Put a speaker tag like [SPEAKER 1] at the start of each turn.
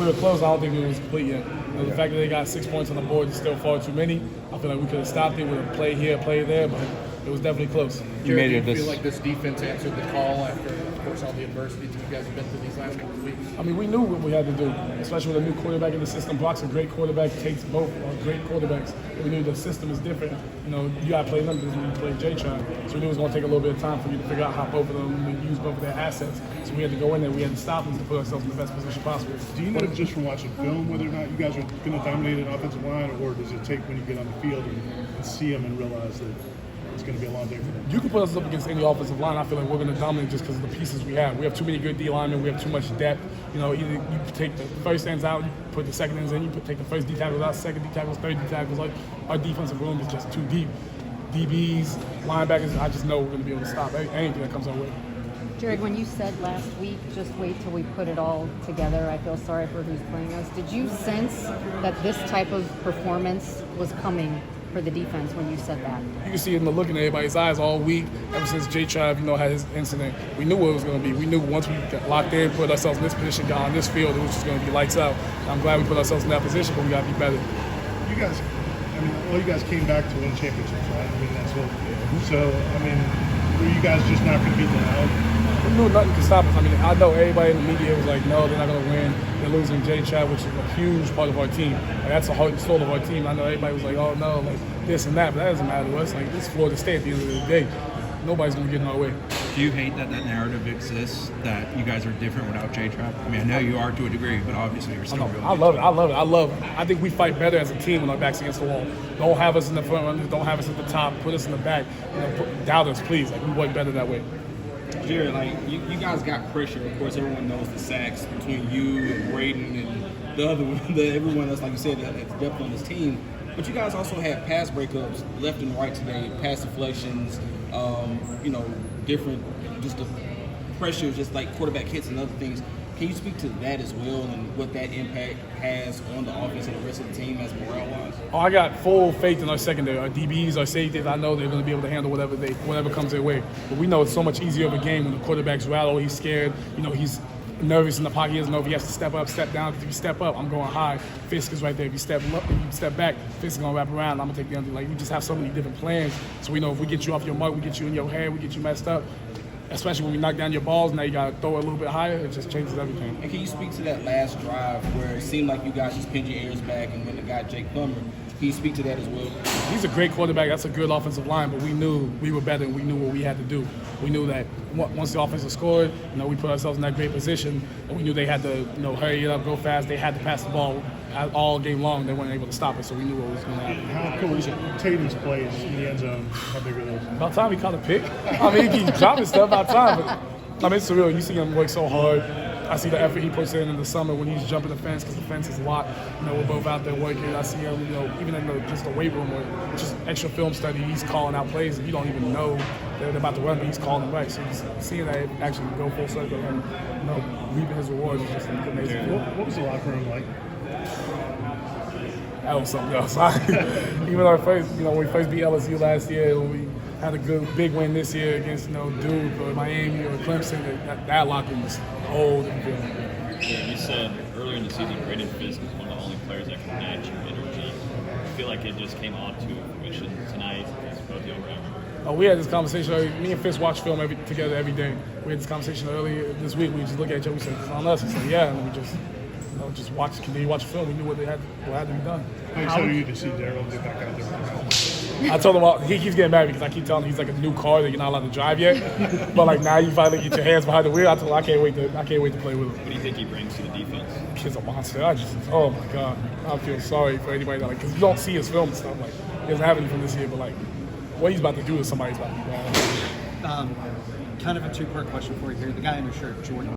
[SPEAKER 1] we were close. I don't think it was complete yet. The fact that they got 6 points on the board is still far too many. I feel like we could have stopped it with a play here, play there, but it was definitely close.
[SPEAKER 2] Do you feel like this defense answered the call after, of course, all the adversity that you guys have been through these last couple of weeks?
[SPEAKER 1] I mean, we knew what we had to do, especially with a new quarterback in the system. Brock's a great quarterback. Tate's both are great quarterbacks. But we knew the system is different. You know, you got to play them because when you play J-Tribe. So we knew it was going to take a little bit of time for you to figure out how both of them use both of their assets. So we had to go in there. We had to stop them to put ourselves in the best position possible.
[SPEAKER 3] Do you know just from watching film whether or not you guys are going to dominate an offensive line, or does it take when you get on the field and see them and realize that it's going to be a long day for them?
[SPEAKER 1] You can put us up against any offensive line. I feel like we're going to dominate just because of the pieces we have. We have too many good D linemen. We have too much depth. You know, either you take the first ends out, you put the second ends in, you take the first D tackles out, second D tackles, third D tackles. Like, our defensive room is just too deep. DBs, linebackers, I just know we're going to be able to stop anything that comes our way.
[SPEAKER 4] Jared, when you said last week, just wait till we put it all together, I feel sorry for who's playing us. Did you sense that this type of performance was coming for the defense when you said that?
[SPEAKER 1] You can see it in the look in everybody's eyes all week, ever since J-Tribe, had his incident. We knew what it was going to be. We knew once we got locked in, put ourselves in this position, got on this field, it was just going to be lights out. I'm glad we put ourselves in that position, but we got to be better.
[SPEAKER 3] You guys, all you guys came back to win championships, right? That's what. So, were you guys just not going to beat them out?
[SPEAKER 1] We knew nothing could stop us. I know everybody in the media was like, no, they're not going to win. They're losing J-Tribe, which is a huge part of our team. That's the heart and soul of our team. I know everybody was like, oh, no, this and that, but that doesn't matter to us. It's Florida State at the end of the day. Nobody's going to get in our way.
[SPEAKER 5] Do you hate that narrative exists, that you guys are different without J-Trap? I know you are to a degree, but obviously you're still real.
[SPEAKER 1] I love it. I think we fight better as a team when our back's against the wall. Don't have us in the front runners. Don't have us at the top. Put us in the back. Doubt us, please. We work better that way.
[SPEAKER 6] Jared, you guys got pressure. Of course, everyone knows the sacks between you and Braden and everyone else, like you said, that's depth on this team. But you guys also had pass breakups left and right today, pass deflections, different, just the pressure, just like quarterback hits and other things. Can you speak to that as well and what that impact has on the offense and the rest of the team as morale-wise?
[SPEAKER 1] I got full faith in our secondary. Our DBs, our safeties, I know they're going to be able to handle whatever comes their way. But we know it's so much easier of a game when the quarterback's rattled, he's scared, he's nervous in the pocket. He doesn't know if he has to step up, step down. Because if you step up, I'm going high. Fisk is right there. If you step back, Fisk is going to wrap around. I'm going to take the under. We just have so many different plans. So we know if we get you off your mark, we get you in your head, we get you messed up. Especially when we knock down your balls, now you got to throw it a little bit higher. It just changes everything.
[SPEAKER 6] And can you speak to that last drive where it seemed like you guys just pinned your ears back and when the guy Jake Plummer, can you speak to that as well?
[SPEAKER 1] He's a great quarterback. That's a good offensive line, but we knew we were better and we knew what we had to do. We knew that once the offense scored, we put ourselves in that great position, and we knew they had to, hurry it up, go fast. They had to pass the ball all game long. They weren't able to stop it, so we knew what was going to happen.
[SPEAKER 3] How cool is it? Tatum's plays in the end zone, how big are those?
[SPEAKER 1] About time he caught a pick. He keeps dropping stuff about time, but it's surreal. You see him work so hard. I see the effort he puts in the summer when he's jumping the fence because the fence is locked. We're both out there working. I see him, even in just the weight room or just extra film study, he's calling out plays and you don't even know they're about to run, but he's calling them right. So seeing that actually go full circle and reaping his rewards is just amazing.
[SPEAKER 3] What was the locker room like?
[SPEAKER 1] That was something else. Even our first, when we first beat LSU last year, when we had a good big win this year against Duke or Miami or Clemson, that locker room was a whole different feeling.
[SPEAKER 7] Yeah, you said earlier in the season, Braden Fisk is one of the only players that can match your energy. I feel like it just came on to fruition tonight against both you and
[SPEAKER 1] we had this conversation earlier. Me and Fisk watch film together every day. We had this conversation earlier this week. We just look at each other. We said, "It's on us." He said, "Yeah," and we just. Just continue to watch the film. We knew what had to be done.
[SPEAKER 3] How excited are you to see Daryl get back out there?
[SPEAKER 1] I told him he keeps getting mad because I keep telling him he's like a new car that you're not allowed to drive yet. But now you finally get your hands behind the wheel. I told him I can't wait to play with him.
[SPEAKER 7] What do you think he brings to the defense?
[SPEAKER 1] Kid's a monster. Oh my God, I feel sorry for anybody because you don't see his film and stuff. He doesn't have any from this year, but what he's about to do is somebody's about to be wrong.
[SPEAKER 8] Kind of a two-part question for you here. The guy in your shirt, Jordan.